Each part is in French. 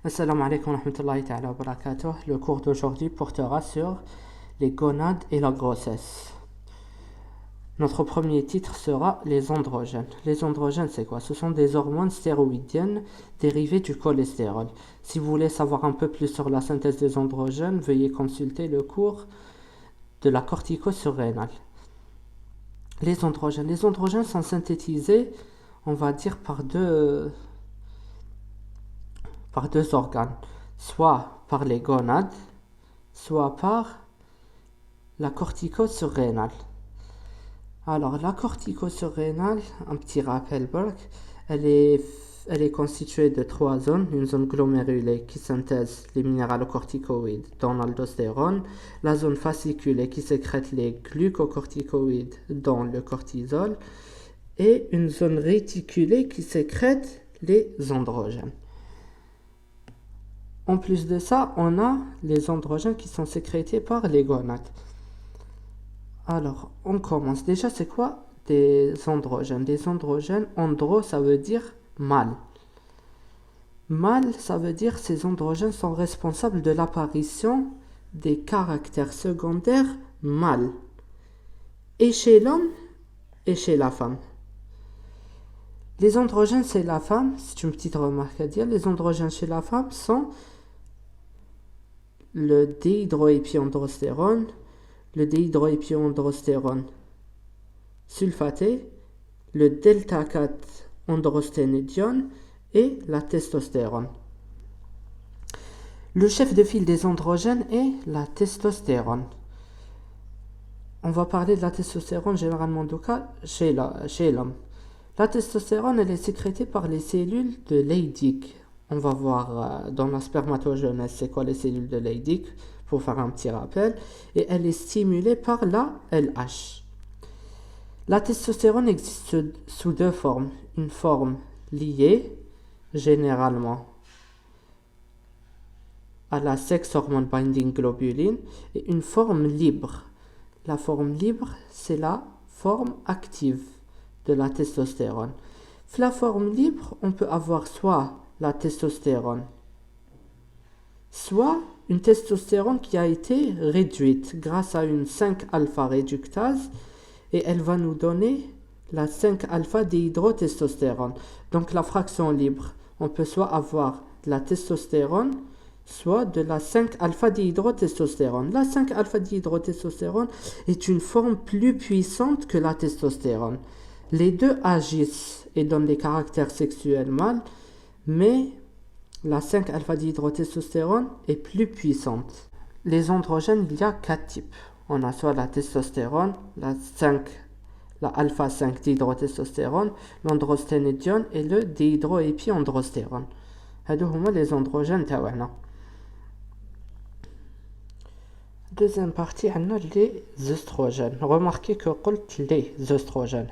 Assalamu alaikum wa rahmatullahi ta'ala wa barakatuh. Le cours d'aujourd'hui portera sur les gonades et la grossesse. Notre premier titre sera les androgènes. Les androgènes, c'est quoi? Ce sont des hormones stéroïdiennes dérivées du cholestérol. Si vous voulez savoir un peu plus sur la synthèse des androgènes, veuillez consulter le cours de la cortico-surrénale. Les androgènes sont synthétisés, on va dire, par deux organes, soit par les gonades, soit par la cortico-surrénale. Alors, la cortico-surrénale, un petit rappel, elle est constituée de trois zones. Une zone glomérulée qui synthèse les minéralocorticoïdes dont l'aldostérone, la zone fasciculée qui sécrète les glucocorticoïdes dont le cortisol, et une zone réticulée qui sécrète les androgènes. En plus de ça, on a les androgènes qui sont sécrétés par les gonades. Alors, on commence. Déjà, c'est quoi des androgènes? Des androgènes, andro, ça veut dire mâle. Mâle, ça veut dire ces androgènes sont responsables de l'apparition des caractères secondaires mâles, et chez l'homme et chez la femme. Les androgènes chez la femme, c'est une petite remarque à dire, les androgènes chez la femme sont le déhydroépiandrostérone, le déhydroépiandrostérone sulfaté, le delta-4 androsténédione et la testostérone. Le chef de file des androgènes est la testostérone. On va parler de la testostérone généralement chez l'homme. La testostérone, elle est sécrétée par les cellules de Leydig. On va voir dans la spermatogenèse c'est quoi les cellules de Leydig, pour faire un petit rappel. Et elle est stimulée par la LH. La testostérone existe sous deux formes. Une forme liée, généralement, à la sex hormone binding globulin, et une forme libre. La forme libre, c'est la forme active de la testostérone. La forme libre, on peut avoir soit la testostérone, soit une testostérone qui a été réduite grâce à une 5-alpha réductase, et elle va nous donner la 5-alpha déhydrotestostérone. Donc la fraction libre, on peut soit avoir de la testostérone, soit de la 5-alpha déhydrotestostérone. La 5-alpha déhydrotestostérone est une forme plus puissante que la testostérone. Les deux agissent et donnent des caractères sexuels mâles, mais la 5-alpha déhydrotestostérone est plus puissante. Les androgènes, il y a 4 types. On a soit la testostérone, la alpha 5 déhydrotestostérone, l'androsténédione et le déhydroépiandrostérone. هادو هما les androgènes تاعنا. Deuxième partie, on a les œstrogènes. Remarquez que les œstrogènes.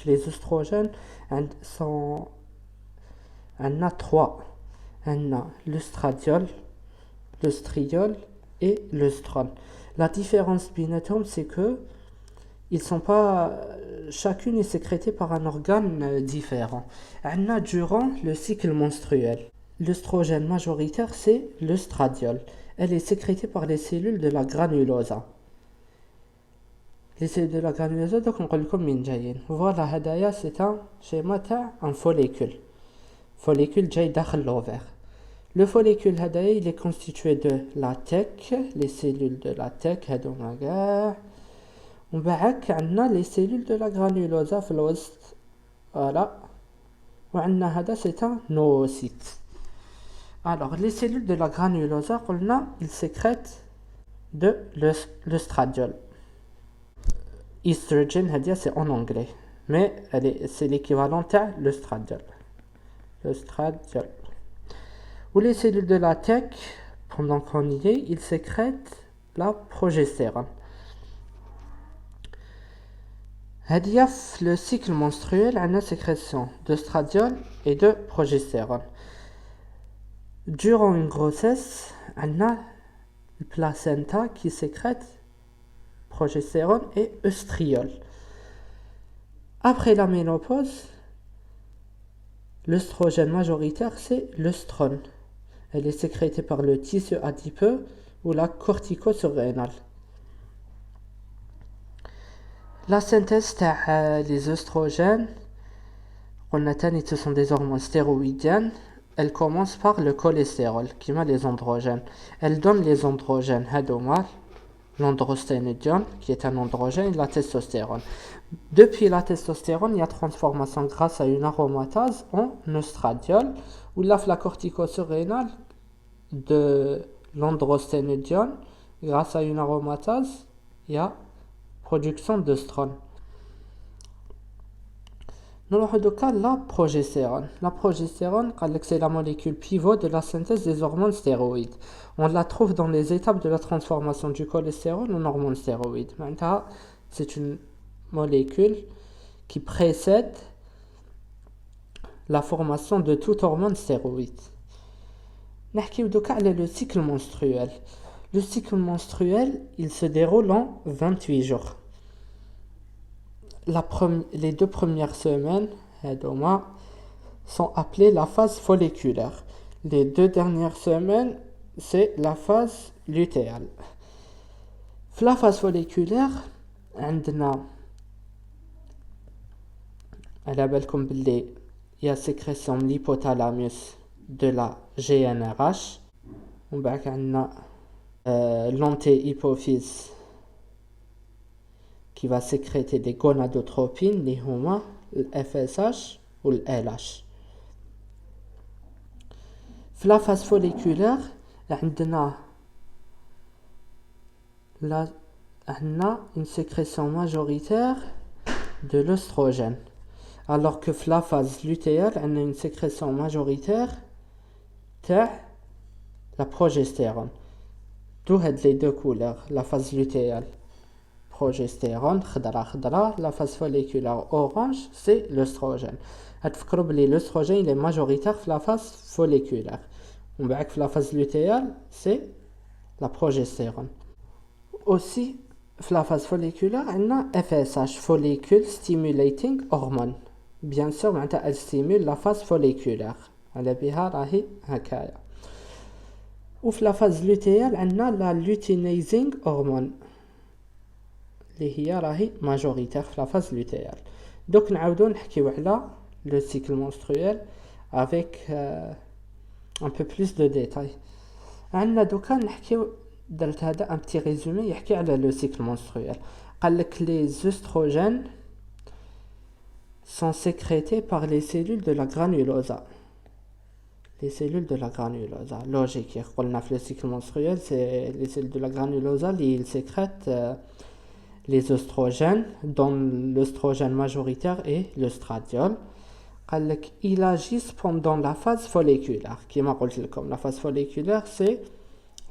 Les œstrogènes sont... On a trois. On a l'œstradiol, l'œstriol et l'œstrone. La différence binatom, c'est que ils sont pas, chacune est sécrétée par un organe différent. On a durant le cycle menstruel. L'œstrogène majoritaire, c'est l'œstradiol. Elle est sécrétée par les cellules de la granulosa. Les cellules de la granulosa, donc on regarde comme minjayin. Voilà, hadaya, c'est un schéma un follicule. Follicule jay dakhal l'ovaire. Le follicule hadaya, il est constitué de la tech, les cellules de la tech, hadomaga. On va les cellules de la granulosa في الوسط. Voilà. وعندنا هذا c'est un oocyte. Alors, les cellules de la granulosa, ils sécrètent de l'œstradiol. Estrogen, c'est en anglais, mais c'est l'équivalent à l'œstradiol. L'œstradiol. Ou les cellules de la tech, pendant qu'on y est, ils sécrètent la progestérone. Le cycle menstruel a une sécrétion d'œstradiol et de progestérone. Durant une grossesse, on a le placenta qui sécrète progestérone et œstriol. Après la ménopause, l'œstrogène majoritaire, c'est l'œstrone. elle est sécrétée par le tissu adipeux ou la cortico-surrénale. La synthèse des oestrogènes, ce sont des hormones stéroïdiennes. Elle commence par le cholestérol, qui met les androgènes. Elle donne les androgènes, l'androsténidiol, qui est un androgène, et la testostérone. Depuis la testostérone, il y a transformation grâce à une aromatase en oestradiol, ou la cortico-surrénale de l'androsténidiol, grâce à une aromatase, il y a production d'œstrone. Nous avons la progestérone. La progestérone, c'est la molécule pivot de la synthèse des hormones stéroïdes. On la trouve dans les étapes de la transformation du cholestérol en hormones stéroïdes. C'est une molécule qui précède la formation de toute hormone stéroïde. Nous allons le cycle menstruel. Le cycle menstruel, il se déroule en 28 jours. Les 2 premières semaines sont appelées la phase folliculaire. Les 2 dernières semaines, c'est la phase lutéale. La phase folliculaire, il y a sécrétion de l'hypothalamus de la GNRH. On a l'antéhypophyse qui va sécréter des gonadotropines, les HOMA, le FSH ou le LH. La phase folliculaire, on a une sécrétion majoritaire de l'œstrogène, alors que la phase lutéale, on a une sécrétion majoritaire de la progestérone. D'où les 2 couleurs, la phase lutéale. Progestérone, la phase folliculaire orange, c'est l'œstrogène. L'œstrogène il est majoritaire dans la phase folliculaire. La phase lutéale, c'est la progestérone. Aussi, dans la phase folliculaire, on a FSH, Follicle Stimulating Hormone. Bien sûr, elle stimule la phase folliculaire. Ou dans la phase lutéale, on a la luteinizing hormone. اللي هي majoritaire في la phase lutéale. Donc نعاودو نحكيو على le cycle menstruel avec un peu plus de détails. عندنا دوكا نحكيو درت هذا un petit résumé يحكي على le cycle menstruel. قال لك les oestrogènes sont sécrétés par les cellules de la granulosa. Les cellules de la granulosa, logique. قلنا في le cycle menstruel, c'est les cellules de la granulosa qui sécrètent les oestrogènes, dont l'œstrogène majoritaire est l'œstradiol. Ils agissent pendant la phase folliculaire. La phase folliculaire, c'est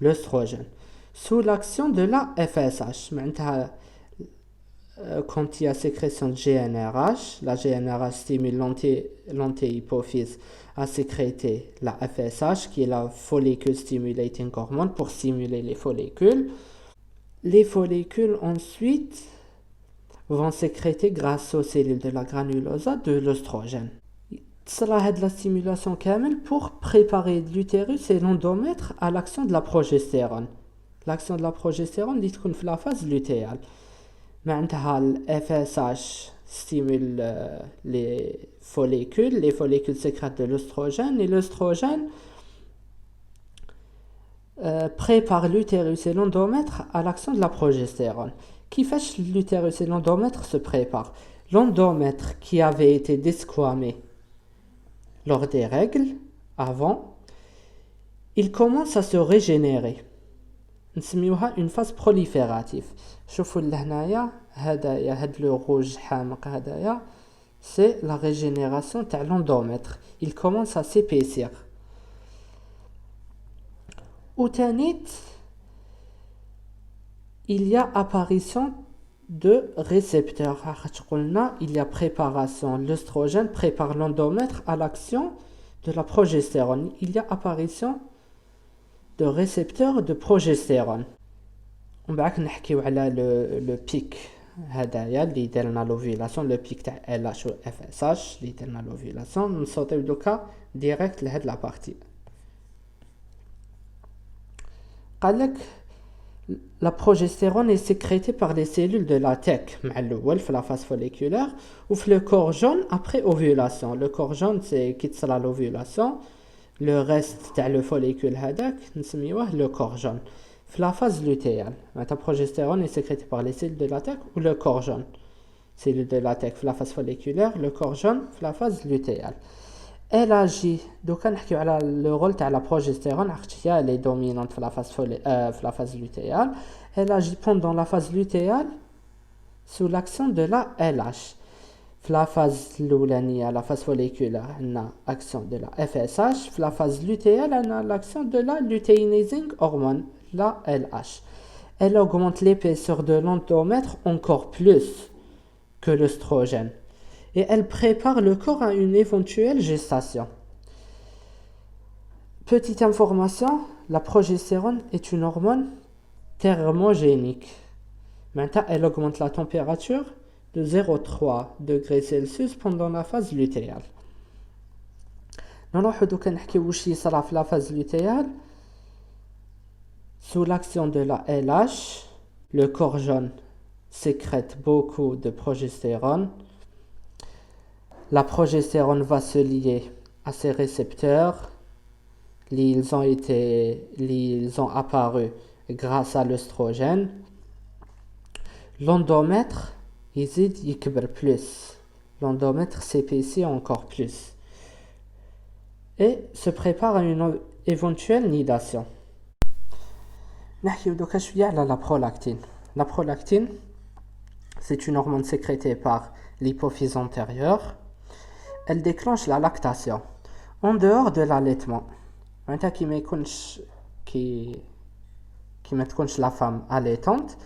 l'œstrogène. Sous l'action de la FSH. Quand il y a sécrétion de GNRH, la GNRH stimule l'antéhypophyse à sécréter la FSH, qui est la follicle stimulating hormone, pour stimuler les follicules. Les follicules ensuite vont sécréter grâce aux cellules de la granulosa de l'œstrogène. Cela aide la stimulation camel pour préparer l'utérus et l'endomètre à l'action de la progestérone. L'action de la progestérone est dans la phase lutéale. Le FSH stimule les follicules sécrètent de l'œstrogène et l'œstrogène prépare l'utérus et l'endomètre à l'action de la progestérone. Qui fait que l'utérus et l'endomètre se préparent? L'endomètre qui avait été desquamé lors des règles avant, il commence à se régénérer. نسميوها une phase proliférative. شوفوا لهنايا هاد le rouge حامق هدايا, c'est la régénération تاع l'endomètre. Il commence à s'épaissir. Ou tanit, il y a apparition de récepteurs. Il y a préparation. L'œstrogène prépare l'endomètre à l'action de la progestérone. Il y a apparition de récepteurs de progestérone. On va parler le pic. هذايا اللي درنا l'ovulation, le pic تاع LH و FSH اللي درنا l'ovulation. نصوتيو دوكا ديريكت لهاد لا بارتي. قال لك la progestérone est sécrétée par les cellules de la tech مع الاول في la phase folliculaire ou في le corps jaune après ovulation. Le corps jaune c'est qui تصرى l'ovulation, le reste تاع le follicule هذاك نسميوه le corps jaune. في la phase lutéale la progestérone est sécrétée par les cellules de la tech ou le corps jaune. Cellules de la tech في la phase folliculaire, le corps jaune في la phase lutéale. Elle agit دوكا نحكيو على le rôle تاع la progestérone عرفتي هي elle est dominante في la phase lutéale. Elle agit pendant la phase lutéale sous l'action de la LH. في la phase الأولانية la phase folliculaire عندنا action de la FSH. في la phase lutéale عندنا l'action de la luteinizing hormone la LH. Elle augmente l'épaisseur de l'endomètre encore plus que l'œstrogène. Et elle prépare le corps à une éventuelle gestation. Petite information, la progestérone est une hormone thermogénique. Maintenant, elle augmente la température de 0,3 degrés Celsius pendant la phase lutéale. نروحو دوكا نحكيو واش يصرى في la phase lutéale. Sous l'action de la LH, le corps jaune sécrète beaucoup de progestérone. La progestérone va se lier à ces récepteurs. Ils ont apparu grâce à l'œstrogène. L'endomètre يزيد يكبر plus. L'endomètre s'épaissit encore plus. Et se prépare à une éventuelle nidation. نحكيو دوكا شوية على la prolactine. La prolactine, c'est une hormone sécrétée par l'hypophyse antérieure. Elle déclenche la lactation en dehors de l'allaitement. معناتها كي ما تكونش la femme allaitante,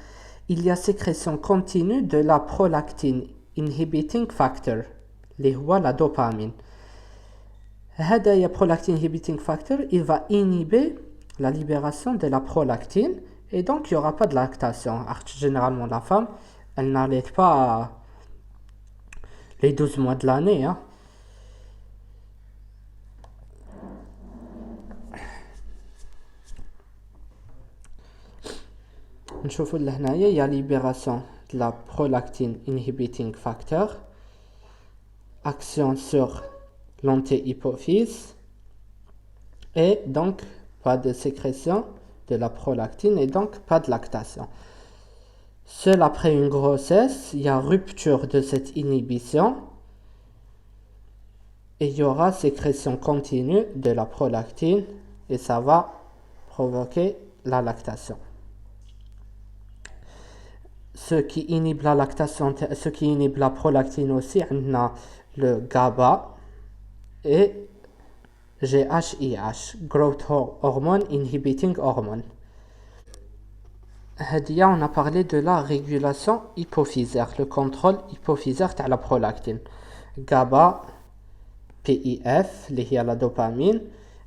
il y a sécrétion continue de la prolactine inhibiting factor اللي هو la dopamine. هذا prolactine inhibiting factor, il va inhiber la libération de la prolactine et donc il n'y aura pas de lactation. Généralement la femme, elle n'allaite pas les 12 mois de l'année. Hein. نشوفوا لهنايا il y a libération de la prolactine inhibiting factor, action sur l'antéhypophyse et donc pas de sécrétion de la prolactine et donc pas de lactation. Seul après une grossesse, il y a rupture de cette inhibition et il y aura sécrétion continue de la prolactine et ça va provoquer la lactation. Ce qui inhibe la lactation, ce qui inhibe la prolactine aussi, on a le GABA et GHIH, Growth Hormone Inhibiting Hormone. Hadia, on a parlé de la régulation hypophysaire, le contrôle hypophysaire de la prolactine. GABA, PIF, qui est la dopamine,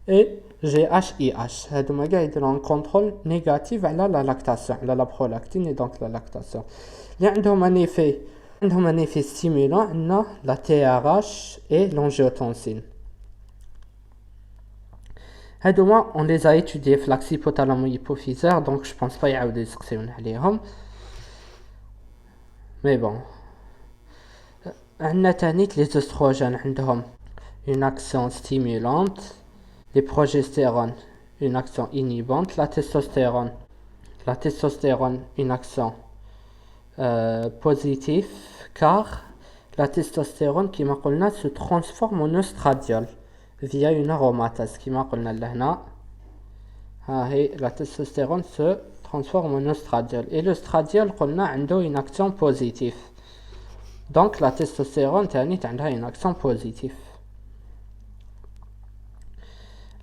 et GHIH. هادوما كاع يديروا un contrôle négatif على la lactation, على la prolactine et donc la lactation. اللي عندهم un effet stimulant, عندنا la TRH et l'angiotensine. هادوما on les a étudiés في l'axe hypothalamo-hypophysaire, donc je pense pas يعاودوا يسقسيونا عليهم. Mais bon. عندنا تانيك les oestrogènes عندهم une action stimulante, les progestérones une action inhibante, la testostérone une action positive, car la testostérone qui m'a قلنا se transforme en oestradiol via une aromatase qui m'a قلنا لهنا la testostérone se transforme en oestradiol et l'oestradiol قلنا عنده une action positive, donc la testostérone تاني عندها une action positive.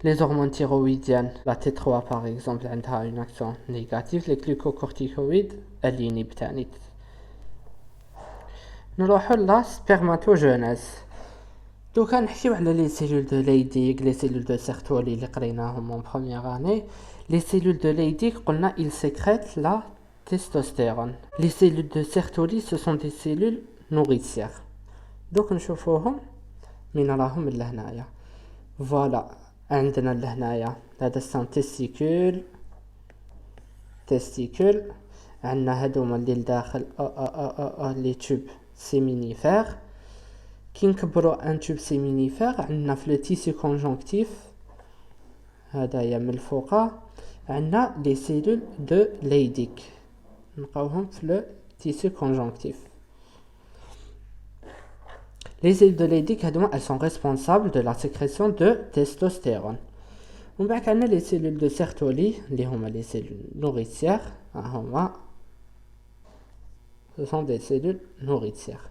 Les hormones thyroïdiennes, la T3 par exemple, a une action négative. Les glucocorticoïdes, elles inhibent تاني. نروحوا la spermatogenèse. دوكا نحكيو على les cellules de Leydig, les cellules de Sertoli اللي قريناهم en première année. Les cellules de Leydig, قلنا ils sécrètent la testostérone. Les cellules de Sertoli, ce sont des cellules nourricières. دوك نشوفوهم من راهم لهنايا. Voilà. عندنا لهنايا هذا السان تستيكول testicule. عندنا هادوما اللي لداخل لي توب سيمينيفير. كي نكبرو ان توب سيمينيفير عندنا في لو تيسي كونجونكتيف هدايا من الفوقا عندنا لي سيلول دو ليديك نلقاوهم في لو تيسي كونجونكتيف. Les cellules de Leydig, elles sont responsables de la sécrétion de testostérone. On va connaître les cellules de Sertoli, les cellules nourricières. Ce sont des cellules nourricières.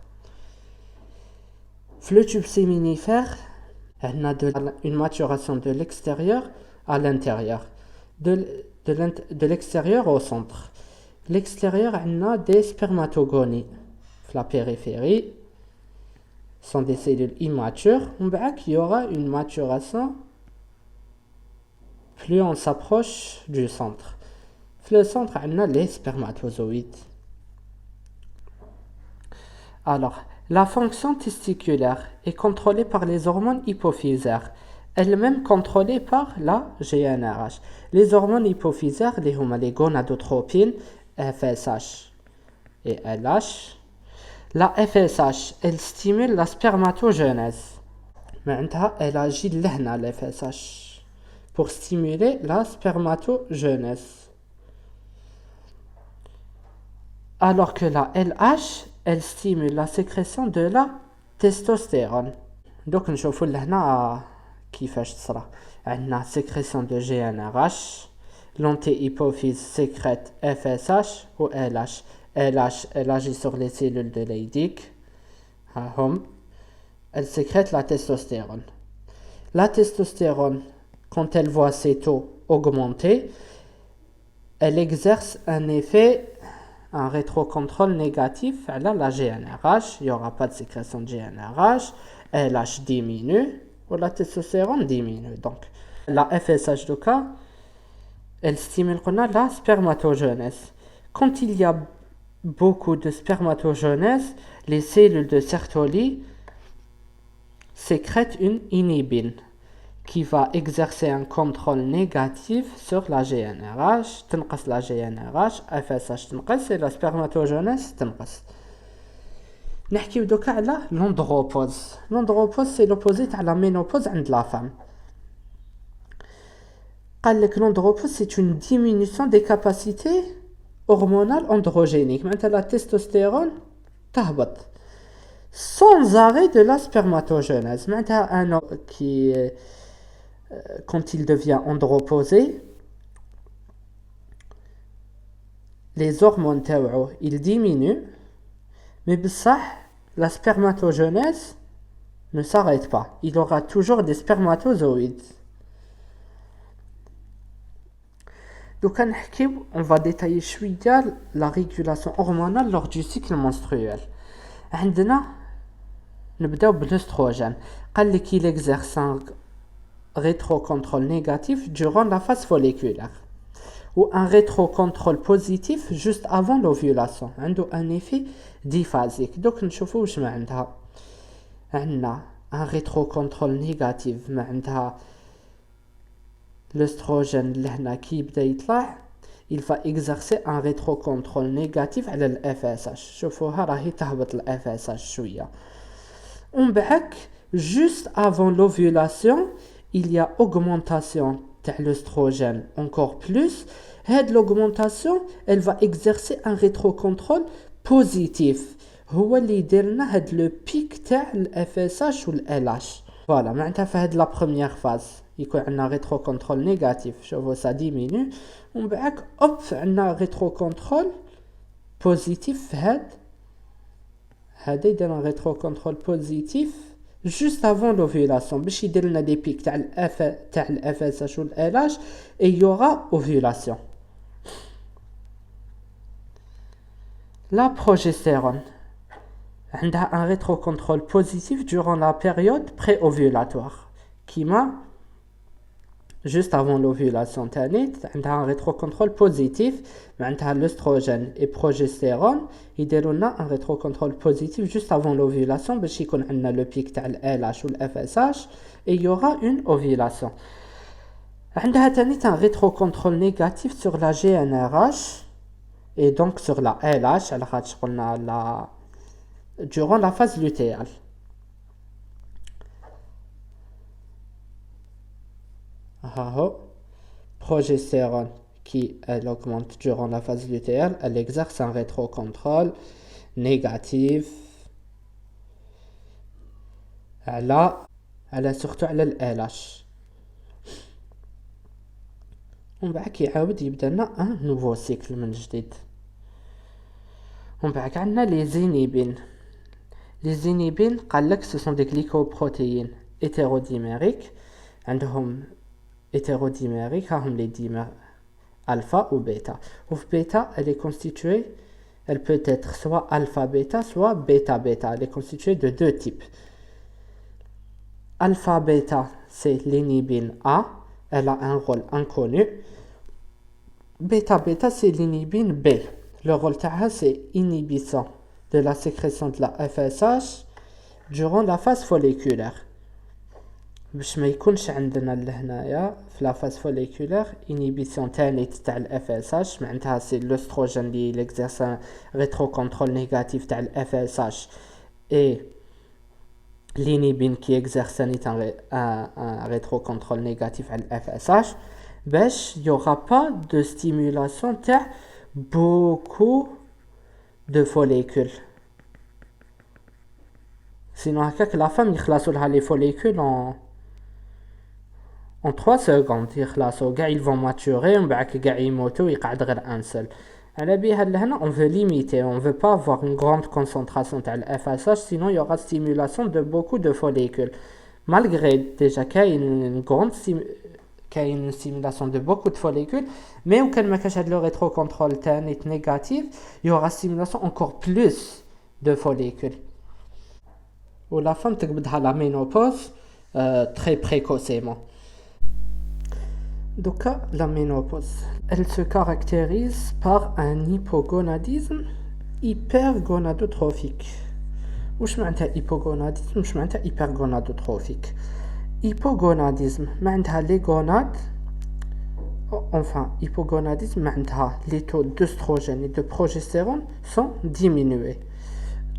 Le tube séminifère, on a une maturation de l'extérieur à l'intérieur, de l'extérieur au centre. L'extérieur, on a des spermatogonies. La périphérie sont des cellules immatures. Il y aura une maturation plus on s'approche du centre. Le centre, on a les spermatozoïdes. Alors, la fonction testiculaire est contrôlée par les hormones hypophysaires, elles-mêmes contrôlées par la GnRH. Les hormones hypophysaires, les gonadotropines, FSH et LH. La FSH, elle stimule la spermatogenèse. Elle agit là, la FSH, pour stimuler la spermatogenèse. Alors que la LH, elle stimule la sécrétion de la testostérone. Donc, nous voyons là كيفاش تصرى. عندنا sécrétion de GnRH, l'antéhypophyse sécrète FSH ou LH. LH, elle agit sur les cellules de Leydig. Elle sécrète la testostérone. La testostérone, quand elle voit ses taux augmenter, elle exerce un rétrocontrôle négatif à la GnRH. Il n'y aura pas de sécrétion de GnRH. LH diminue ou la testostérone diminue. Donc, la FSH de cas, elle stimule la spermatogenèse. Quand il y a beaucoup de spermatogenèse, les cellules de Sertoli sécrètent une inhibine qui va exercer un contrôle négatif sur la GnRH. تنقص la GnRH, FSH تنقص et la spermatogenèse تنقص. نحكيو دوكا على l'andropause. L'andropause c'est l'opposé à la ménopause عند la femme. قال لك l'andropause c'est une diminution des capacités hormonale androgénique. Maintenant, la testostérone tahbat sans arrêt de la spermatogenèse. Maintenant, un homme qui, quand il devient androposé, les hormones ils diminuent, mais la spermatogenèse ne s'arrête pas. Il aura toujours des spermatozoïdes. Donc, on va détailler la régulation hormonale lors du cycle menstruel. عندنا نبداو بالأستروجين. قال لك il exerce un rétrocontrôle négatif durant la phase folliculaire ou un rétrocontrôle positif juste avant l'ovulation. عنده un effet diphasique. Donc نشوفوا واش ما عندها. عندنا un rétrocontrôle négatif ما عندها l'œstrogène qui il va exercer un rétrocontrôle négatif على ال FSH. شوفوها راهي تهبط ال FSH شوية. Juste avant l'ovulation, il y a augmentation de l'œstrogène encore plus. Cette l'augmentation, elle va exercer un rétrocontrôle positif. هو اللي يديرنا هاد le pic تاع ال FSH ou ال LH. Voilà, معناتها في هاد la première phase. يكون عندنا rétrocontrôle négatif. شوفوا ça diminue. ومن بعد hop عندنا rétrocontrôle positif في هذا يدير un rétrocontrôle positif juste avant l'ovulation باش يدير لنا des pics تاع ال FSH و ال LH et il y aura ovulation. La progestérone عندها un rétrocontrôle positif durant la période pré-ovulatoire كيما juste avant l'ovulation تانيت عندها un rétrocontrôle positif معناتها l'œstrogène et progestérone يديروا لنا un rétrocontrôle positif juste avant l'ovulation باش يكون عندنا le pic تاع ال LH ou le FSH et il y aura une ovulation. عندها تاني un rétrocontrôle négatif sur la GNRH et donc sur la LH على خاطش قلنا la durant la phase lutéale. Progestérone qui elle augmente durant la phase lutéale, elle exerce un rétrocontrôle négatif على surtout على ال LH. ومن بعد كيعاود يبدا لنا ان نوفو سيكل من جديد. ومن بعد عندنا لي زينيبين. لي زينيبين قال لك سو سون دي غليكوبروتيين hétérodimériques. عندهم hétérodimériques هم les dimères alpha ou bêta. Ou bêta, elle est constituée, elle peut être soit alpha bêta, soit bêta bêta. Elle est constituée de deux types. Alpha bêta, c'est l'inhibine A, elle a un rôle inconnu. Bêta bêta, c'est l'inhibine B. Le rôle taha, c'est inhibition de la sécrétion de la FSH durant la phase folliculaire. باش ما يكونش عندنا لهنايا في لا فاز فوليكولير انيبيسيون تاني تاع الاف اس اش معناتها سي لوستروجين لي ليكزيرس ريترو كونترول نيجاتيف تاع الاف اس اش اي l'inhibine qui exerce un rétrocontrôle négatif à l'FSH, il n'y aura pas de stimulation de beaucoup de follicules. Sinon, la femme, il classe les follicules en 3 secondes. Ils vont maturer, ils vont un seul. On veut limiter, on ne veut pas avoir une grande concentration de FSH, sinon il y aura stimulation de beaucoup de follicules. Malgré déjà qu'il y a une stimulation de beaucoup de follicules, mais au cas où le rétrocontrôle est négatif, il y aura stimulation encore plus de follicules. Ou la femme تقبضها la ménopause très précocement. Donc la ménopause, elle se caractérise par un hypogonadisme hypergonadotrophique. واش معناتها hypogonadisme واش معناتها hypergonadotrophique. Hypogonadisme معناتها les gonades, enfin hypogonadisme معناتها les taux d'œstrogène et de progestérone sont diminués.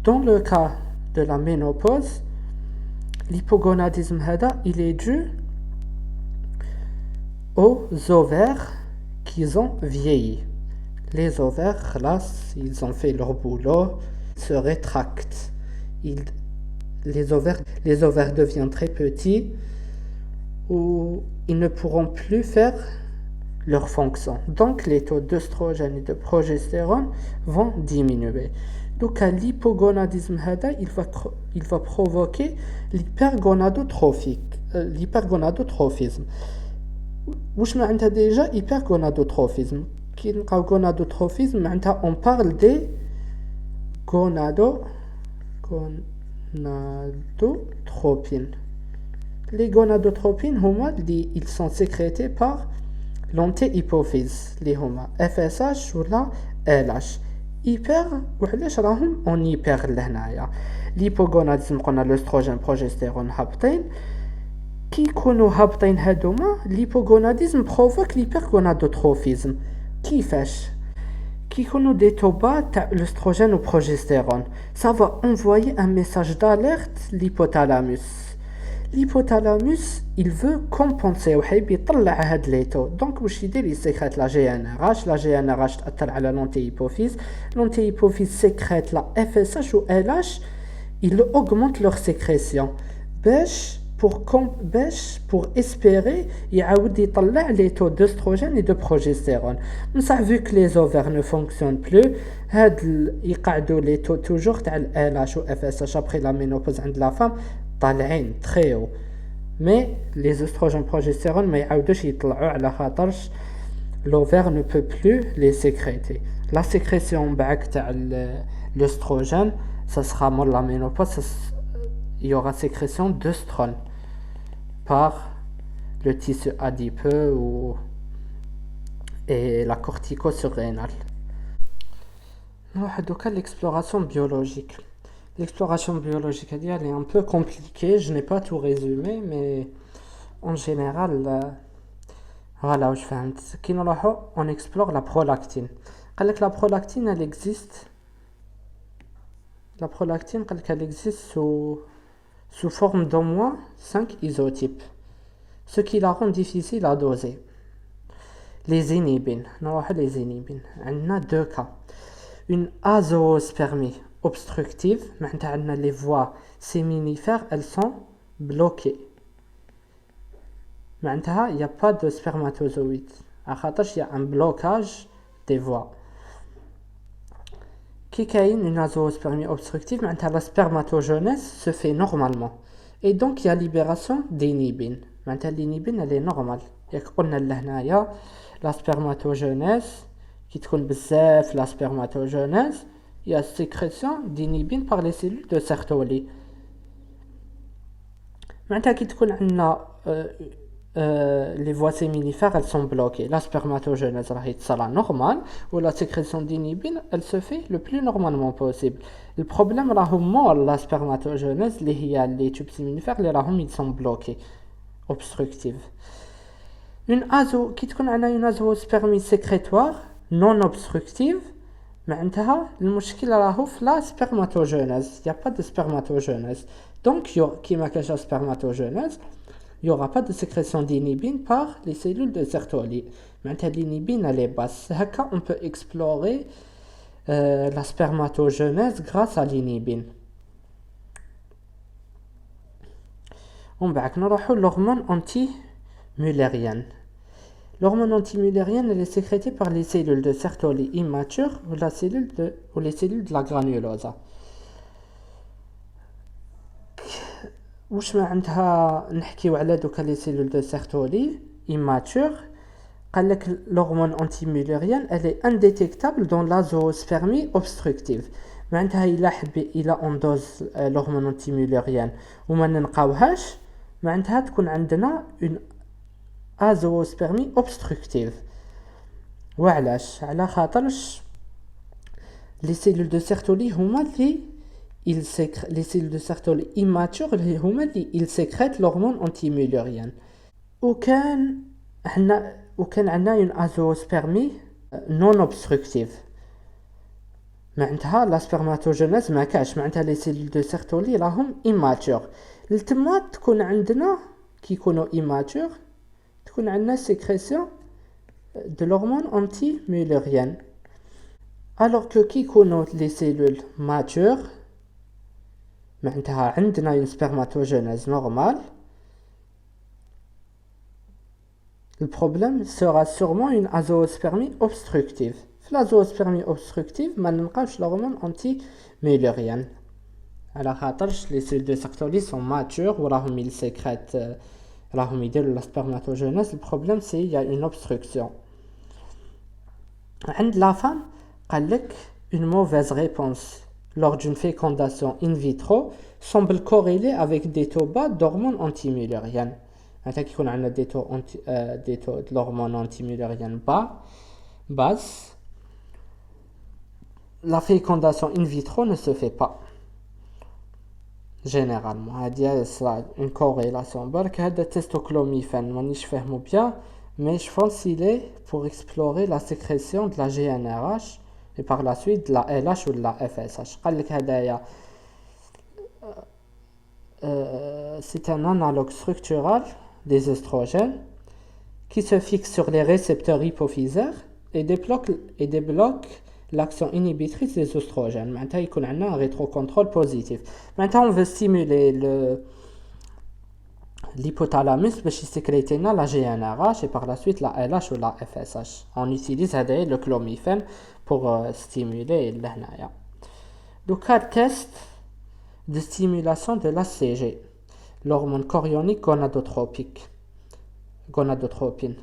Dans le cas de la ménopause, l'hypogonadisme il est dû aux ovaires qui ont vieilli. Les ovaires, là, ils ont fait leur boulot, se rétractent. Les ovaires deviennent très petits ou ils ne pourront plus faire leur fonction. Donc, les taux d'œstrogène et de progestérone vont diminuer. Donc, l'hypogonadisme, il va provoquer l'hypergonadotrophisme. واش معناتها déjà hypergonadotrophisme كي نلقاو gonadotrophisme معناتها on parle des gonadotropines. Les gonadotropines هما اللي ils sont sécrétés par l'antéhypophyse اللي هما FSH ولا LH. hyper وعلاش راهم on hyper لهنايا. l'hypogonadisme قلنا l'œstrogène progestérone هابطين كي يكونوا هابطين هادوما l'hypogonadisme provoque l'hypergonadotrophisme. كيفاش كي يكونوا دي توبا تاع l'œstrogène و progestérone ça va envoyer un message d'alerte l'hypothalamus. l'hypothalamus il veut compenser وحيب يطلع هاد لي تو دونك واش يدير يسكريت لا جي ان ار اش. لا جي ان ار اش تاثر على l'antéhypophyse. l'antéhypophyse sécrète la FSH ou LH. il augmente leur sécrétion pour espérer يعاود يطلع les taux d'œstrogène et de progestérone. بصح vu que les ovaires ne fonctionnent plus هاد يقعدوا les taux toujours تاع LH ou FSH après la ménopause عند la femme طالعين très haut. mais les oestrogènes progestérone ما يعاودوش يطلعوا على خاطرش l'ovaire ne peut plus les sécréter. la sécrétion بعد تاع l'œstrogène ça sera mort la ménopause. Il y aura sécrétion d'œstrone par le tissu adipeux et la cortico-surrénale. Donc l'exploration biologique. L'exploration biologique, elle est un peu compliquée. Je n'ai pas tout résumé, mais en général, Voilà, je فهمت. كي نروحو on explore la prolactine. قال لك la prolactine elle existe. La prolactine قال لك elle existe sous forme d'au moins 5 isotypes, ce qui la rend difficile à doser. Les inhibines, نروحو les inhibines. عندنا deux cas. Une azoospermie obstructive, معناتها عندنا les voies séminifères, elles sont bloquées. معناتها il n'y a pas de spermatozoïdes. Il y a un blocage des voies. Qui كاين une azoospermie obstructive, معناتها la spermatogenèse se fait normalement. Et donc il y a libération d'inhibine. معناتها l'inhibine elle est normale. ياك قلنا لهنايا la spermatogenèse qui تكون بزاف la spermatogenèse, il y a sécrétion d'inhibine par les cellules de Sertoli. معناتها كي تكون عندنا les voies séminifères elles sont bloquées, la spermatogenèse راهي تصرى normal ou la sécrétion d'inhibine elle se fait le plus normalement possible. Le problème راهو مور la spermatogenèse اللي هي les tubes séminifères اللي راهم ils sont bloqués obstructive. كي تكون عندنا une azoospermie sécrétoire non obstructive معناتها المشكل راهو في la spermatogenèse, il n'y a pas de spermatogenèse. Donc كيما كاش spermatogenèse il n'y aura pas de sécrétion d'inhibine par les cellules de Sertoli. Maintenant, l'inhibine, elle est basse. On peut explorer la spermatogenèse grâce à l'inhibine. On va voir l'hormone anti-mullérienne. L'hormone anti-mullérienne, elle est sécrétée par les cellules de Sertoli immatures ou les cellules de la granulose. واش معناتها نحكيو على دوكا لي سيلول دو سيرتولي immature. قال لك l'hormone anti-mullérienne elle est indétectable dans l'azoospermie obstructive. معناتها إلا on dose l'hormone anti-mullérienne وما نلقاوهاش معناتها تكون عندنا une azoospermie obstructive. وعلاش؟ على خاطرش les cellules de Sertoli هما اللي les cellules de Sertoli immatures ils sécrètent l'hormone anti-mullérienne. وكان عندنا une azoospermie non obstructive. معناتها la spermatogenèse ما كاش, معناتها les cellules de Sertoli راهم immatures. لتما تكون عندنا كي يكونوا immatures تكون عندنا sécrétion de l'hormone anti-mullérienne. Alors que كي يكونوا les cellules matures معناتها عندنا une spermatogenèse normale, le problème sera sûrement une azoospermie obstructive. L'azoospermie obstructive ما نلقاوش l'hormone anti-mullérienne على خاطرش les cellules de Sertoli sont matures وراهم ils sécrètent راهم يديروا la spermatogenèse. Le problème c'est il y a une obstruction. عند la femme قال لك une mauvaise réponse lors d'une fécondation in vitro semble corréler avec des taux bas d'hormones anti-mullériennes. معناتها كي يكون عندنا des taux de l'hormone anti-mullérienne basse, la fécondation in vitro ne se fait pas généralement. هذه une corrélation. برك هذا testoclomifène مانيش فاهمو bien, mais je pense qu'il est pour explorer la sécrétion de la GnRH et par la suite de la LH ou de la FSH. قال لك هذايا c'est un analogue structural des oestrogènes qui se fixe sur les récepteurs hypophysaires et débloque l'action inhibitrice des oestrogènes. معناتها يكون عندنا un rétrocontrôle positif. Maintenant on veut stimuler l'hypothalamus باش يسكريتي لنا la GnRH et par la suite la LH ou la FSH. On utilise هذايا le clomifène pour stimuler لهنايا. Donc un test de stimulation de l'HCG, l'hormone chorionique gonadotropine.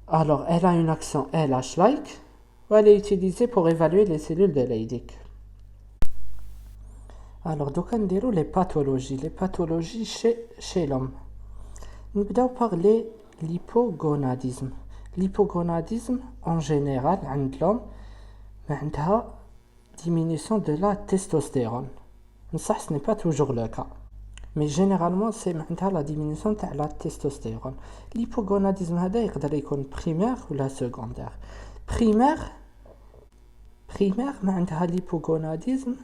Alors, elle a une action LH-like, ou elle est utilisée pour évaluer les cellules de Leydig. Alors, donc, on déroule les pathologies chez l'homme. Nous allons parler de l'hypogonadisme. L'hypogonadisme, en général, chez l'homme, c'est diminution de la testostérone. Mais ça, ce n'est pas toujours le cas. مي جينيرالمون سي معناتها لا ديمينيسيون تاع لا تستوستيرون. ليبوغوناديزم هذا يقدر يكون بريمير ولا سكوندير. بريمير معناتها ليبوغوناديزم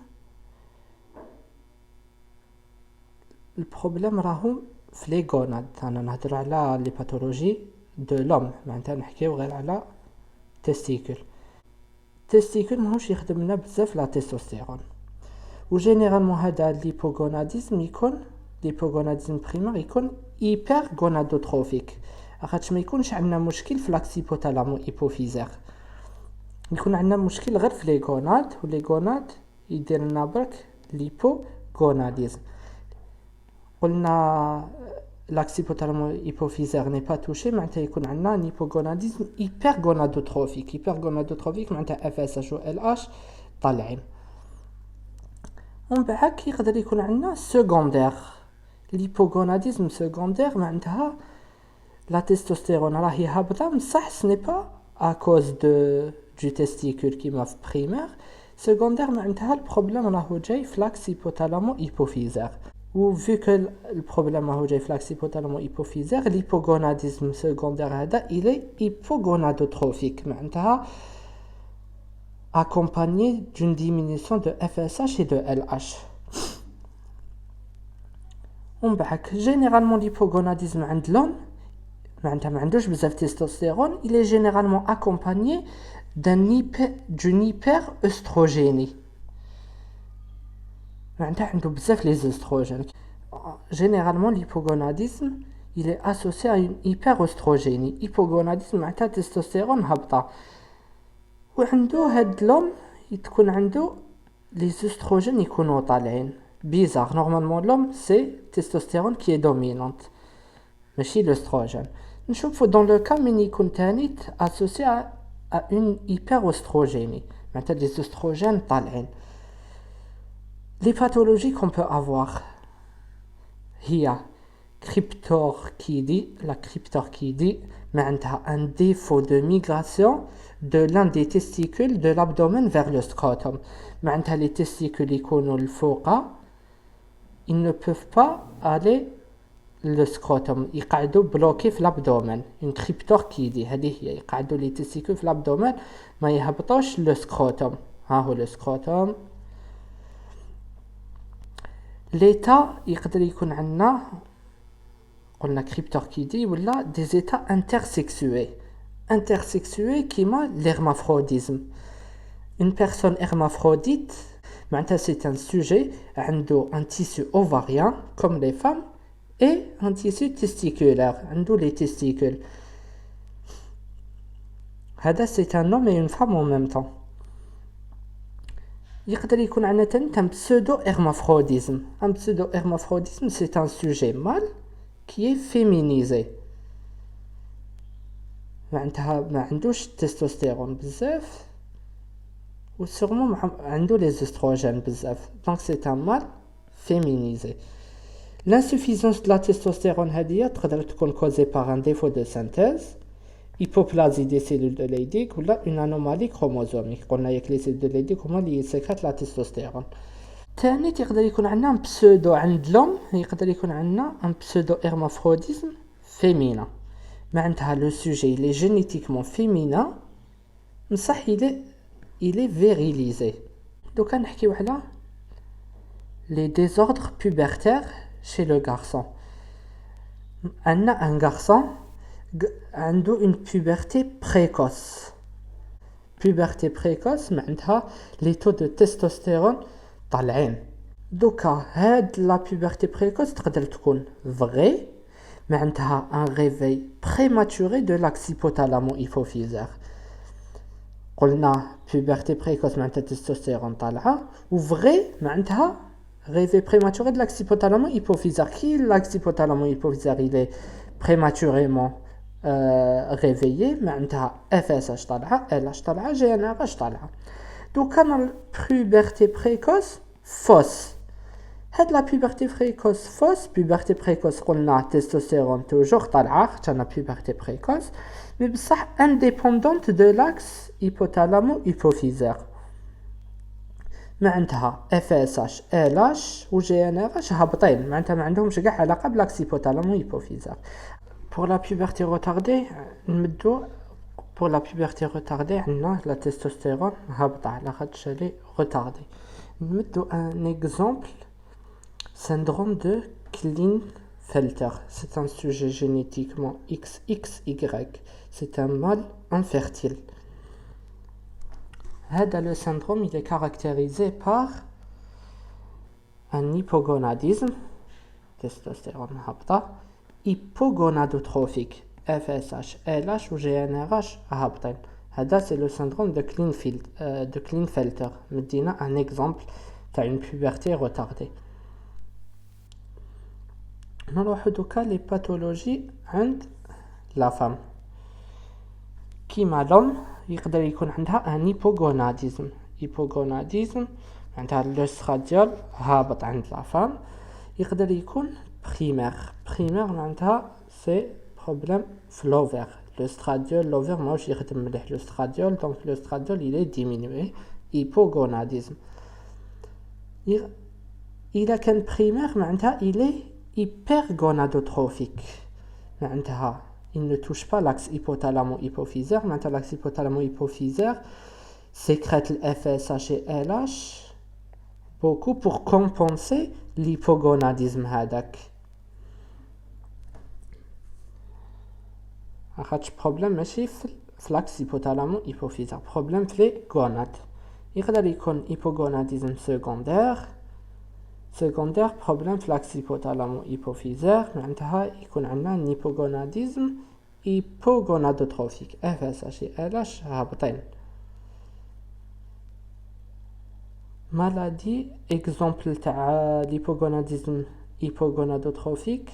البروبليم راهو في لي غوناد. انا نهضر على لي باثولوجي دو لوم، معناتها نحكيو غير على تستيكول ماهوش يخدم لنا بزاف لا تستوستيرون. وجينيرالمون هذا ليبوغوناديزم يكون ليبوغوناديزم بريمير يكون ايبر غونادوتروفيك، خاطش ما يكونش عندنا مشكل في لاكسيبوتالامو ايبوفيزير، يكون عندنا مشكل غير في لي غوناد، ولي غوناد يدير لنا برك ليبوغوناديزم. قلنا l'axypothalamo hypophysaire n'est pas touché معناتها يكون عندنا un hypogonadisme hypergonadotrophique. hypergonadotrophique معناتها FSH و LH طالعين. ومن بعد يقدر يكون عندنا secondaire. l'hypogonadisme secondaire معناتها la testostérone راهي هابطة بصح ce n'est pas à cause du testicule كيما في primaire. secondaire معناتها البروبليم راهو جاي في l'axypothalamo hypophysaire. Ou vu que le problème est l'axypothalamo hypophysaire, l'hypogonadisme secondaire il est hypogonadotrophique, accompagné d'une diminution de FSH et de LH. Généralement l'hypogonadisme عند l'homme, معناتها ما عندوش بزاف تستوستيرون, il est généralement accompagné d'une hyperœstrogénie. معناتها عنده بزاف لي زوستروجين. généralement l'hypogonadisme il est associé à une hyperœstrogénie. hypogonadisme معناتها تستوستيرون هابطة، وعنده هاد لوم تكون عنده لي زوستروجين يكونوا طالعين. bizarre, normalement l'homme c'est testostérone qui est dominante ماشي l'œstrogène. نشوفوا dans le cas من يكون تاني associé à une hyperœstrogénie معناتها لي زوستروجين طالعين. Les pathologies qu'on peut avoir, il y a cryptorchidie. La cryptorchidie, معناتها un défaut de migration de l'un des testicules de l'abdomen vers le scrotum. معناتها les testicules يكونوا الفوقة, ils ne peuvent pas aller le scrotum, يقعدوا bloqués في l'abdomen. Une cryptorchidie, هذه هي يقعدوا les testicules في l'abdomen ما يهبطوش le scrotum. ها هو le scrotum. l'état يقدر يكون عندنا قلنا cryptorchidie ولا des états intersexués كيما l'hermaphrodisme. une personne hermaphrodite معناتها c'est un sujet عنده un tissu ovarien comme les femmes et un tissu testiculaire عنده les testicules. هذا c'est un homme et une femme en même temps. يقدر يكون عندنا تاني pseudo-hermaphrodisme. Un pseudo-hermaphrodisme, c'est un sujet mâle qui est féminisé. معناتها ما عندوش تستوستيرون بزاف و sûrement عنده les oestrogènes بزاف. Donc c'est un mâle féminisé. L'insuffisance de la testostérone هذه تقدر تكون causée par un défaut de synthèse, hypoplasie des cellules de Leydig ou une anomalie chromosomique. قلنا ياك les cellules de Leydig هما اللي يسكرت la testostérone. ثاني يقدر يكون عندنا بسودو عند لوم، يقدر يكون عندنا un pseudo hermaphrodisme féminin. معناتها le sujet il est génétiquement féminin بصح il est virilisé. دوكا نحكيو على les désordres pubertaires chez le garçon. عندنا un garçon عنده une puberté précoce. puberté précoce معناتها les taux de testostérone طالعين. دوكا هاد la puberté précoce تقدر تكون vrai معناتها un réveil prématuré de l'axypothalamo hypophysaire. قلنا puberté précoce معناتها testostérone طالعة و vrai معناتها réveil prématuré de l'axypothalamo hypophysaire. Qui l'axypothalamo hypophysaire il est prématurément réveillé معناتها FSH طالعة LH طالعة GnRH طالعة. Donc كان puberté précoce fausse. هاد la puberté précoce fausse. puberté précoce قلنا testostérone toujours طالعة كان puberté précoce mais بصح indépendante de l'axe hypothalamo hypophysaire. معناتها FSH LH و GnRH هابطين، معناتها ما عندهمش كاع علاقه بالاكسيبوتالامو هيبوفيزار. pour la puberté retardée نمدو pour la puberté retardée عندنا la testostérone هابطه لاخاطش لي retardé. نمدو un exemple syndrome de Klinefelter. C'est un sujet génétiquement XXY. C'est un mâle infertile. Le syndrome il est caractérisé par un hypogonadisme, testostérone هابطة, hypogonadotrophique, FSH, LH ou GnRH هابطين. C'est le syndrome de Klinefelter. مدينا un exemple تاع une puberté retardée. نروحو دوكا لي باثولوجي عند لا فام. كيما لوم يقدر يكون عندها ان هيبوغوناديزم معناتها الاستراديول هابط عند لا فام. يقدر يكون بريمير معناتها سي بروبليم في لوفير. الاستراديول لوفير ماهوش يخدم مليح الاستراديول، دونك الاستراديول il est diminué. hypogonadisme. إذا كان بريمير معناتها il est hypergonadotrophique. معناتها il ne touche pas l'axe hypothalamo-hypophysaire. Maintenant, l'axe hypothalamo-hypophysaire sécrète le FSH et LH beaucoup pour compenser l'hypogonadisme هذاك. خاطش problème ماشي في l'axe hypothalamo-hypophysaire, problème في les gonades. يقدر يكون hypogonadisme secondaire problème في l'axe hypothalamo-hypophysaire. معناتها يكون عندنا hypogonadisme hypogonadotrophique FSH et LH هابطين. maladie exemple تاع l'hypogonadisme hypogonadotrophique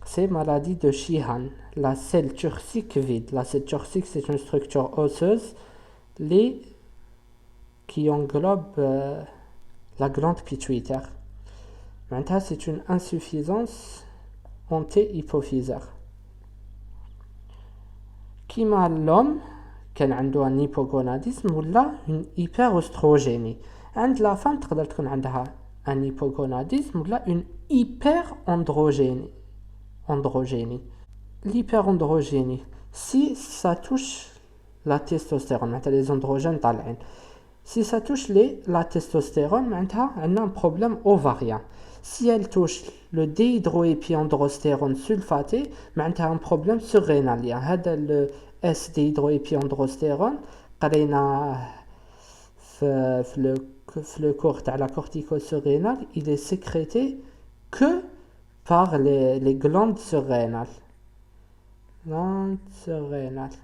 c'est maladie de Sheehan. La selle turcique vide. La selle turcique c'est une structure osseuse qui englobe la glande pituitaire. Maintenant, c'est une insuffisance anté-hypophysaire. Qui m'a l'homme qui a un hypogonadisme ou là une hyperostrogénie. عند la femme تقدر تكون عندها un hypogonadisme ou là une hyperandrogénie. L'hyperandrogénie, si ça touche la testostérone, les androgènes طالعين. Si ça touche la testostérone, maintenant, on a un problème ovarien. Si elle touche le déhydroépiandrostérone sulfaté, maintenant, un problème surrénalien. Le S-déhydroépiandrostérone, le cours de la cortico-surrénale, il est sécrété que par les glandes surrénales. Glandes surrénales.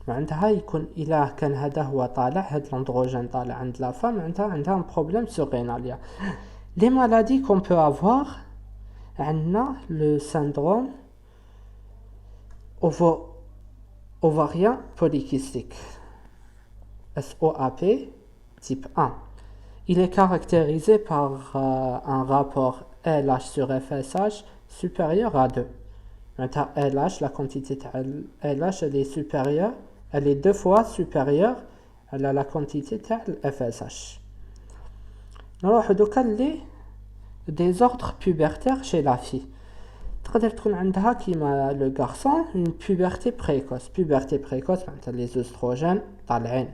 معناتها يكون إلا كان هذا هو طالع هاد الاندروجين طالع عند لا فام معناتها عندها بروبليم سوريناليا. لي مالادي كون بو افوار عندنا لو syndrome ovarien polycystique SOAP type 1. Il est caractérisé par un rapport LH sur FSH supérieur à 2. Maintenant, LH, la quantité de LH, elle est supérieure, elle est 2 fois supérieure à la quantité de FSH. نروح دوكا لي désordre pubertaire chez la fille. تقدر تكون عندها كيما le garçon une puberté précoce. Puberté précoce معناتها les oestrogènes طالعين.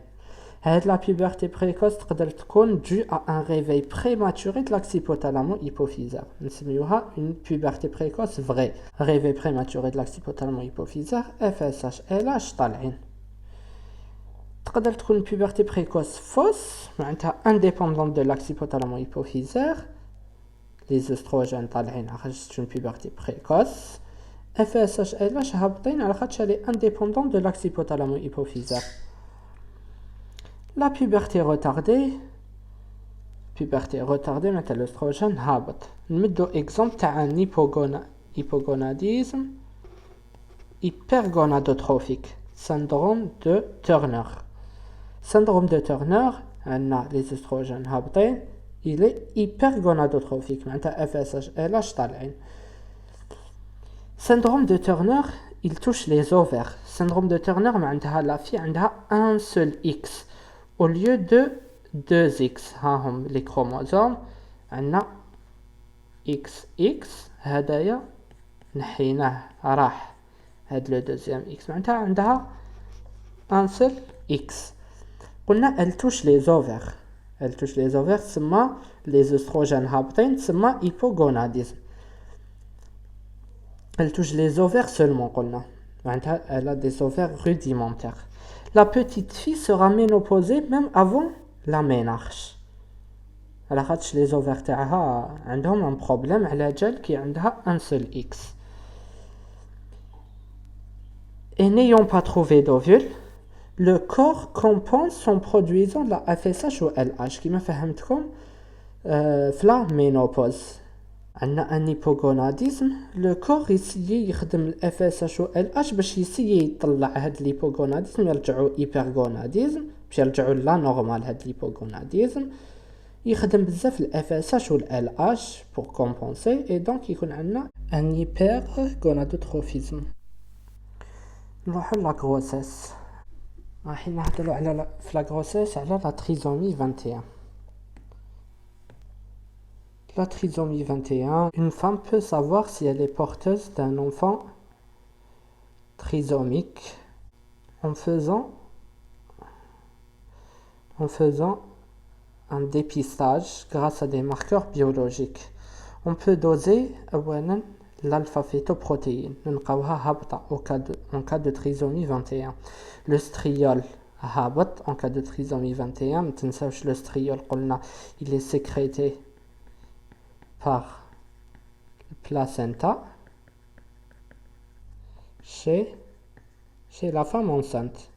هاد la puberté précoce تقدر تكون due à un réveil prématuré de l'axe hypothalamo-hypophysaire. نسميوها une puberté précoce vraie. Réveil prématuré de l'axe hypothalamo-hypophysaire FSH LH طالعين. تقدر تكون puberté précoce fausse معناتها indépendante de l'axe hypothalamo-hypophysaire. Les oestrogènes طالعين على خاطر c'est une puberté précoce. FSH LH هابطين على خاطر elle est indépendante de l'axe hypothalamo-hypophysaire. La puberté retardée maintenant l'oestrogène هابط. نمدو exemple تاع un hypogonadisme hypergonadotrophique. Syndrome de Turner. Syndrome de Turner, les oestrogènes هابطين, il est hypergonadotrophique. معناتها FSH LH طالعين. Syndrome de Turner, il touche les ovaires. syndrome de Turner معناتها la fille عندها un seul X au lieu de 2X. ها هم les chromosomes عندنا XX هدايا نحيناه راح هاد لو دوزيام X معناتها عندها un seul X. قلنا elle touche les ovaires. Elle touche les ovaires تسمى les oestrogènes هابطين تسمى hypogonadisme. Elle touche les ovaires seulement قلنا معناتها elle a des ovaires rudimentaires. La petite fille sera ménopausée même avant la ménarche. على خاطش les ovaires تاعها عندهم un problème على جال كي عندها un seul X. Et n'ayant pas trouvé d'ovule, le corps compense en produisant la FSH ou LH كما فهمتكم في la ménopause. عندنا un hypogonadisme, le corps يسيي يخدم ال FSH و LH باش يسيي يطلع هاد الهيبوغوناديزم يرجعوا hypergonadisme باش يرجعوا لا نورمال هاد الهيبوغوناديزم. يخدم بزاف ال FSH و ال LH pour compenser et donc يكون عندنا un hypergonadotrophisme. نروحوا لا grossesse. راح نهضروا على في لا grossesse على la trisomie 21. La trisomie 21, une femme peut savoir si elle est porteuse d'un enfant trisomique en faisant un dépistage grâce à des marqueurs biologiques. On peut doser l'alpha-fétoprotéine en cas de trisomie 21. Le striol en cas de trisomie 21. Le striol il est sécrété par le placenta chez la femme enceinte.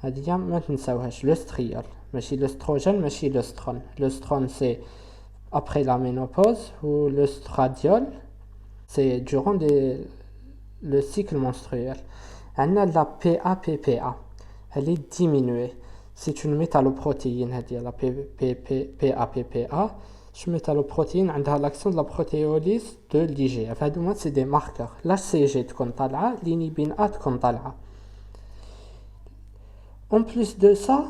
Le striol, ماشي l'œstrogène, ماشي l'œstrone. L'œstrone c'est après la ménopause ou l'œstradiol c'est durant le cycle menstruel. La PAPPA, elle est diminuée. C'est une métalloprotéine, la PAPPA. C'est une métalloprotéine qui a l'action de la protéolyse de l'IGF. C'est des marqueurs. L'HCG تكون طالعة, l'inhibin A تكون طالعة. En plus de ça,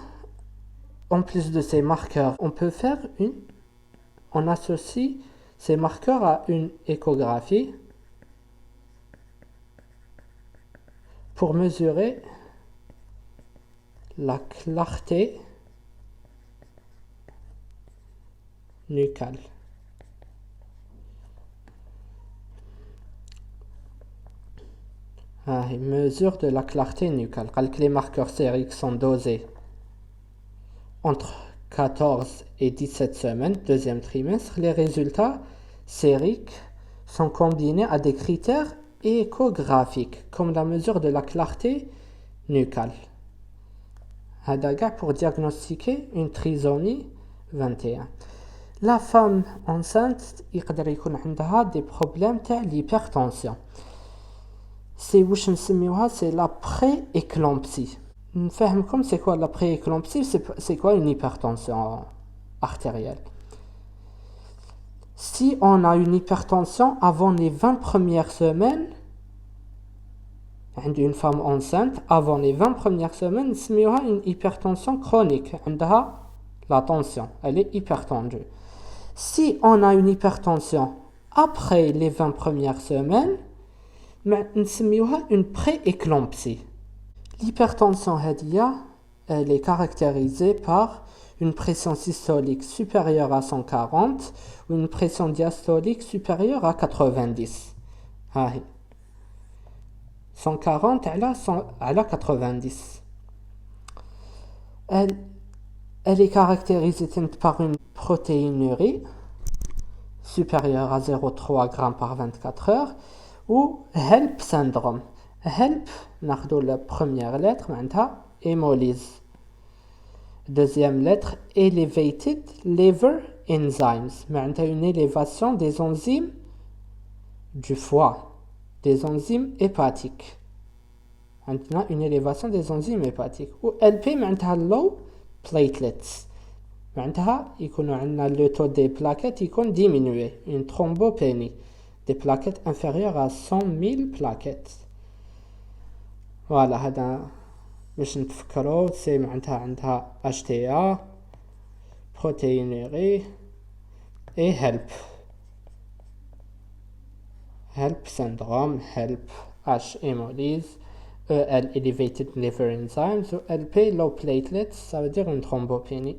en plus de ces marqueurs, on associe ces marqueurs à une échographie pour mesurer la clarté nucale. Mesure de la clarté nucale. Les marqueurs sériques sont dosés entre 14 et 17 semaines, deuxième trimestre. Les résultats sériques sont combinés à des critères échographiques, comme la mesure de la clarté nucale. Pour diagnostiquer une trisomie 21. La femme enceinte يقدر يكون عندها des problèmes تاع l'hypertension. C'est واش نسميوها c'est la pré-éclampsie. نفهمكم c'est quoi la pré-éclampsie, c'est quoi une hypertension artérielle. Si on a une hypertension avant les 20 premières semaines, une femme enceinte avant les 20 premières semaines, نسميوها une hypertension chronique. عندها la tension, elle est hypertendue. Si on a une hypertension après les 20 premières semaines, نسميوها une pré-éclampsie. L'hypertension elle est caractérisée par une pression systolique supérieure à 140 ou une pression diastolique supérieure à 90. 140 à 90. Elle est caractérisée par une protéinurie supérieure à 0,3 g par 24 heures ou HELP syndrome. HELP, ناخذ la première lettre, معناتها hémolyse. Deuxième lettre, elevated liver enzymes, معناتها une élévation des enzymes du foie, des enzymes hépatiques. عندنا une élévation des enzymes hépatiques. ou LP معناتها low platelets, معناتها يكونوا عندنا le taux des plaquettes يكون diminué, une thrombopénie. des plaquettes inférieures à 100 000 plaquettes. فوالا هذا باش نتفكرو سي معناتها عندها HTA proteinurie et HELP syndrome, HELP H hémolyse, EL elevated liver enzymes ou LP low platelets, ça veut dire une thrombopénie.